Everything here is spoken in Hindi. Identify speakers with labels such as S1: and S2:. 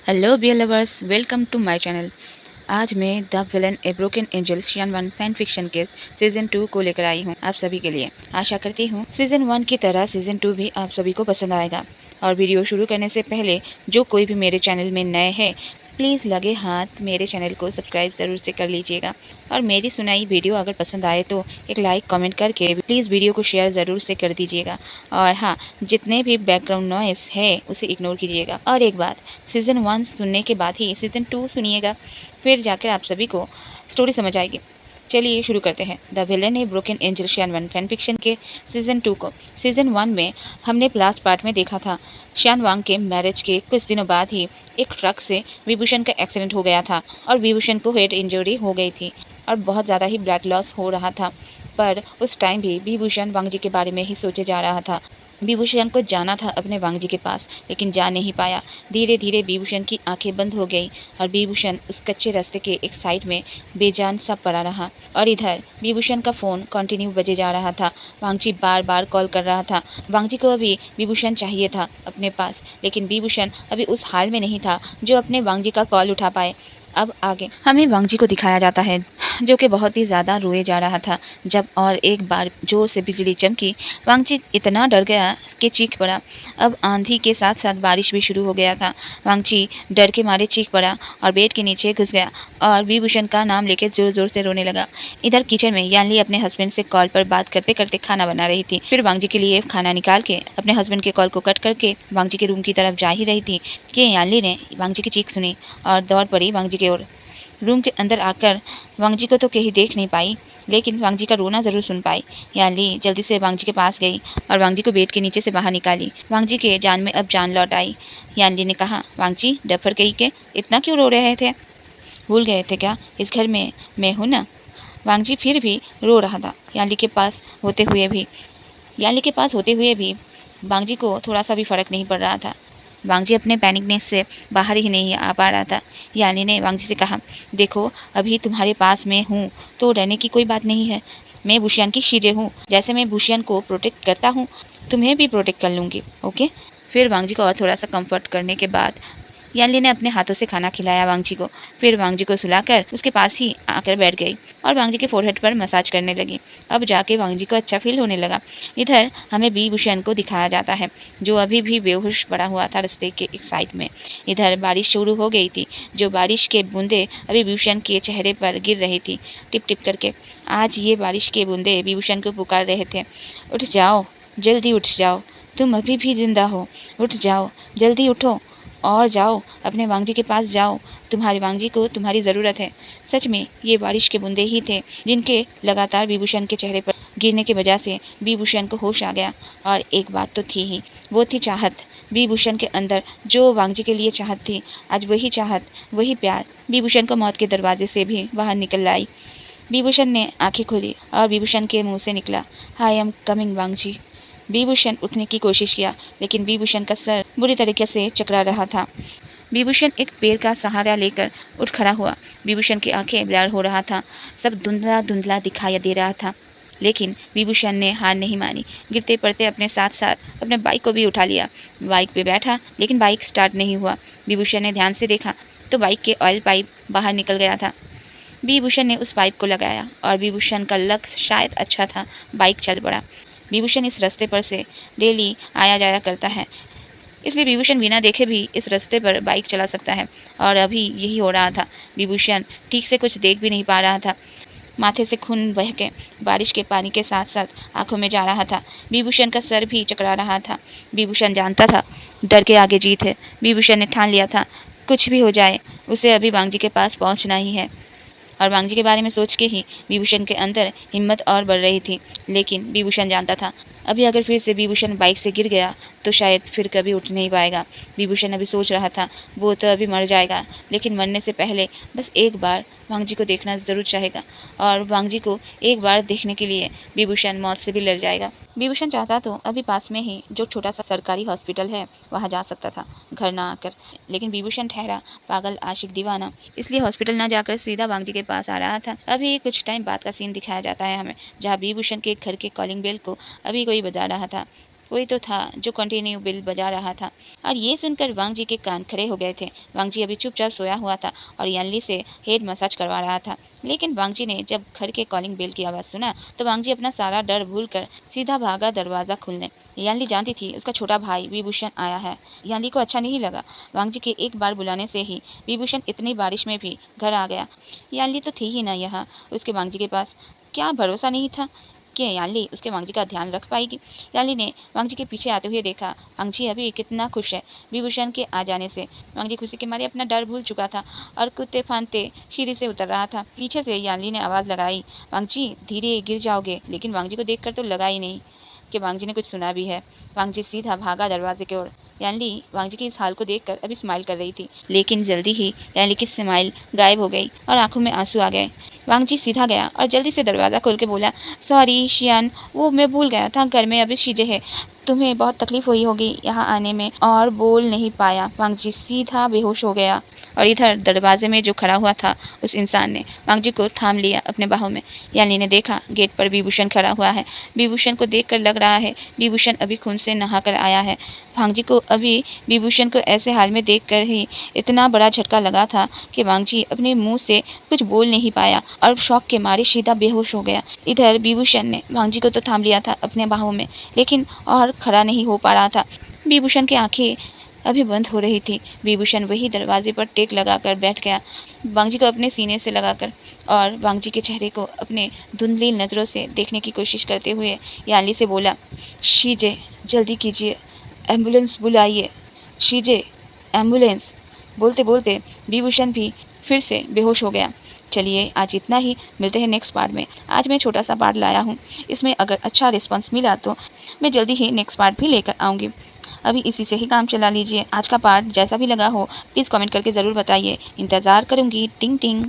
S1: Hello beer lovers, welcome to my channel. आज मैं the villain a broken angel season 1 fan fiction के सीजन 2 को लेकर आई हूँ आप सभी के लिए। आशा करती हूँ सीजन 1 की तरह सीजन 2 भी आप सभी को पसंद आएगा। और वीडियो शुरू करने से पहले जो कोई भी मेरे चैनल में नए हैं, प्लीज़ लगे हाथ मेरे चैनल को सब्सक्राइब ज़रूर से कर लीजिएगा। और मेरी सुनाई वीडियो अगर पसंद आए तो एक लाइक कमेंट करके प्लीज़ वीडियो को शेयर ज़रूर से कर दीजिएगा। और हाँ, जितने भी बैकग्राउंड नॉइस है उसे इग्नोर कीजिएगा। और एक बात, सीज़न 1 सुनने के बाद ही सीज़न 2 सुनिएगा, फिर जाकर आप सभी को स्टोरी समझ आएगी। चलिए शुरू करते हैं the villain a broken angel शियान वन फैन फिक्शन के सीजन 2 को। सीजन 1 में हमने लास्ट पार्ट में देखा था शियान वांग के मैरिज के कुछ दिनों बाद ही एक ट्रक से विभूषण का एक्सीडेंट हो गया था और विभूषण को हेड इंजरी हो गई थी और बहुत ज़्यादा ही ब्लड लॉस हो रहा था। पर उस टाइम भी विभूषण वांग जी के बारे में ही सोचे जा रहा था। विभूषण को जाना था अपने वांग जी के पास, लेकिन जा नहीं पाया। धीरे धीरे विभूषण की आंखें बंद हो गई और विभूषण उस कच्चे रास्ते के एक साइड में बेजान सा पड़ा रहा। और इधर विभूषण का फोन कंटिन्यू बजे जा रहा था। वांगजी बार बार कॉल कर रहा था। वांगजी को अभी विभूषण चाहिए था अपने पास, लेकिन विभूषण अभी उस हाल में नहीं था जो अपने वांगजी का कॉल उठा पाए। अब आगे हमें वांगजी को दिखाया जाता है जो कि बहुत ही ज़्यादा रोए जा रहा था जब और एक बार जोर से बिजली चमकी। वांगजी इतना डर गया कि चीख पड़ा। अब आंधी के साथ साथ बारिश भी शुरू हो गया था। वांगजी डर के मारे चीख पड़ा और बेड के नीचे घुस गया और विभूषण का नाम लेकर जोर जोर से रोने लगा। इधर किचन में यानली अपने हस्बैंड से कॉल पर बात करते करते खाना बना रही थी। फिर वांगजी के लिए खाना निकाल के अपने हस्बैंड के कॉल को कट करके वांगजी के रूम की तरफ जा ही रही थी कि यानली ने वांगजी की चीख सुनी और दौड़ पड़ी वांगजी की ओर। रूम के अंदर आकर वांगजी को तो कहीं देख नहीं पाई, लेकिन वांगजी का रोना जरूर सुन पाई। यानली जल्दी से वांगजी के पास गई और वांगजी को बेड के नीचे से बाहर निकाली। वांगजी के जान में अब जान लौट आई। यानली ने कहा, वांगजी डफर कहीं के इतना क्यों रो रहे थे? भूल गए थे क्या इस घर में मैं हूं ना? वांगजी फिर भी रो रहा था। यानली के पास होते हुए भी वांगजी को थोड़ा सा भी फर्क नहीं पड़ रहा था। वांगजी अपने पैनिकनेस से बाहर ही नहीं आ पा रहा था। यानी ने वांगजी से कहा, देखो अभी तुम्हारे पास मैं हूँ तो डरने की कोई बात नहीं है। मैं बुशियान की शीजे हूँ, जैसे मैं बुशियान को प्रोटेक्ट करता हूँ तुम्हें भी प्रोटेक्ट कर लूँगी, ओके? फिर वांगजी को और थोड़ा सा कंफर्ट करने के बाद यानली ने अपने हाथों से खाना खिलाया वांगजी को। फिर वांगजी को सुलाकर उसके पास ही आकर बैठ गई और वांगजी के फोरहेड पर मसाज करने लगी। अब जाके वांगजी को अच्छा फील होने लगा। इधर हमें विभूषण को दिखाया जाता है जो अभी भी बेहोश पड़ा हुआ था रास्ते के एक साइड में। इधर बारिश शुरू हो गई थी, जो बारिश के बूंदे अभी विभूषण के चेहरे पर गिर रही थी टिप टिप करके। आज ये बारिश के बूंदे विभूषण को पुकार रहे थे, उठ जाओ, जल्दी उठ जाओ, तुम अभी भी जिंदा हो, उठ जाओ, जल्दी उठो और जाओ, अपने वांगजी के पास जाओ, तुम्हारे वांगजी को तुम्हारी ज़रूरत है। सच में ये बारिश के बूंदे ही थे जिनके लगातार विभूषण के चेहरे पर गिरने की वजह से विभूषण को होश आ गया। और एक बात तो थी ही, वो थी चाहत। विभूषण के अंदर जो वांगजी के लिए चाहत थी, आज वही चाहत, वही प्यार विभूषण को मौत के दरवाजे से भी बाहर निकल लाई। विभूषण ने आंखें खोली और विभूषण के मुंह से निकला, आई एम कमिंग वांगजी। विभूषण उठने की कोशिश किया, लेकिन विभूषण का सर बुरी तरीके से चकरा रहा था। विभूषण एक पेड़ का सहारा लेकर उठ खड़ा हुआ। विभूषण की आंखें ब्लर हो रहा था, सब धुंधला धुंधला दिखाई दे रहा था, लेकिन विभूषण ने हार नहीं मानी। गिरते पड़ते अपने साथ साथ अपने बाइक को भी उठा लिया। बाइक पे बैठा, लेकिन बाइक स्टार्ट नहीं हुआ। विभूषण ने ध्यान से देखा तो बाइक के ऑयल पाइप बाहर निकल गया था। विभूषण ने उस पाइप को लगाया और विभूषण का लक्ष्य शायद अच्छा था, बाइक चल पड़ा। विभूषण इस रास्ते पर से डेली आया जाया करता है, इसलिए विभूषण बिना देखे भी इस रास्ते पर बाइक चला सकता है। और अभी यही हो रहा था। विभूषण ठीक से कुछ देख भी नहीं पा रहा था। माथे से खून बह के बारिश के पानी के साथ साथ आंखों में जा रहा था। विभूषण का सर भी चकरा रहा था। विभूषण जानता था डर के आगे जीत है। विभूषण ने ठान लिया था, कुछ भी हो जाए उसे अभी वांगजी के पास पहुंचना ही है। और वांगजी के बारे में सोच के ही विभूषण के अंदर हिम्मत और बढ़ रही थी। लेकिन विभूषण जानता था अभी अगर फिर से विभूषण बाइक से गिर गया तो शायद फिर कभी उठ नहीं पाएगा। विभूषण अभी सोच रहा था वो तो अभी मर जाएगा, लेकिन मरने से पहले बस एक बार वांगजी को देखना जरूर चाहेगा। और वांगजी को एक बार देखने के लिए विभूषण मौत से भी लड़ जाएगा। विभूषण चाहता तो अभी पास में ही जो छोटा सा सरकारी हॉस्पिटल है वहाँ जा सकता था, घर ना आकर। लेकिन विभूषण ठहरा पागल आशिक दीवाना, इसलिए हॉस्पिटल ना जाकर सीधा वांगजी के पास आ रहा था। अभी कुछ टाइम बाद का सीन दिखाया जाता है हमें, जहाँ विभूषण के घर के कॉलिंग बेल को अभी कोई बजा रहा था। कोई तो था जो कंटिन्यू बिल बजा रहा था। और ये सुनकर वांग जी के कान खड़े हो गए थे। वांग जी अभी चुपचाप सोया हुआ था और यानली से हेड मसाज करवा रहा था। लेकिन वांग जी ने जब घर के कॉलिंग बेल की आवाज़ सुना तो वांग जी अपना सारा डर भूलकर सीधा भागा दरवाज़ा खोलने। यानली जानती थी उसका छोटा भाई विभूषण आया है। यानली को अच्छा नहीं लगा। वांग जी के एक बार बुलाने से ही विभूषण इतनी बारिश में भी घर आ गया। यानली तो थी ही ना यहाँ उसके वांग जी के पास। क्या भरोसा नहीं था कि यानली उसके वांग जी का ध्यान रख पाएगी। यानली ने वांग जी के पीछे आते हुए देखा। वांग जी अभी कितना खुश है विभूषण के आ जाने से। वांग जी खुशी के मारे अपना डर भूल चुका था और कूदते फांदते सीढ़ी से उतर रहा था। पीछे से यानली ने आवाज़ लगाई, वांग जी धीरे गिर जाओगे। लेकिन वांग जी को देखकर तो लगा ही नहीं कि वांग जी ने कुछ सुना भी है। वांग जी सीधा भागा दरवाजे की ओर। यानली वांग जी के इस हाल को देखकर अभी स्माइल कर रही थी, लेकिन जल्दी ही यानली की स्माइल गायब हो गई और आंखों में आंसू आ गए। वांग जी सीधा गया और जल्दी से दरवाज़ा खोल के बोला, सॉरी शियान, वो मैं भूल गया था घर में अभी चीज़ें हैं। तुम्हें बहुत तकलीफ हुई होगी यहाँ आने में। और बोल नहीं पाया। वांग जी सीधा बेहोश हो गया। और इधर दरवाजे में जो खड़ा हुआ था उस इंसान ने वांग जी को थाम लिया अपने बाहों में। यानी ने देखा गेट पर विभूषण खड़ा हुआ है। विभूषण को देखकर लग रहा है विभूषण अभी खून से नहाकर आया है। वांग जी को अभी विभूषण को ऐसे हाल में देखकर ही इतना बड़ा झटका लगा था कि वांग जी अपने मुंह से कुछ बोल नहीं पाया और शौक के मारे सीधा बेहोश हो गया। इधर विभूषण ने वांग जी को तो थाम लिया था अपने बाहों में, लेकिन और खड़ा नहीं हो पा रहा था। विभूषण की आंखें अभी बंद हो रही थी। विभूषण वही दरवाजे पर टेक लगाकर बैठ गया, वांग जी को अपने सीने से लगाकर, और वांग जी के चेहरे को अपने धुंधली नज़रों से देखने की कोशिश करते हुए यानली से बोला, शीजे जल्दी कीजिए, एम्बुलेंस बुलाइए, शीजे एम्बुलेंस। बोलते बोलते विभूषण भी फिर से बेहोश हो गया। चलिए आज इतना ही, मिलते हैं नेक्स्ट पार्ट में। आज मैं छोटा सा पार्ट लाया हूँ, इसमें अगर अच्छा रिस्पॉन्स मिला तो मैं जल्दी ही नेक्स्ट पार्ट भी लेकर आऊँगी। अभी इसी से ही काम चला लीजिए। आज का पार्ट जैसा भी लगा हो प्लीज़ कमेंट करके ज़रूर बताइए। इंतज़ार करूँगी। टिंग टिंग।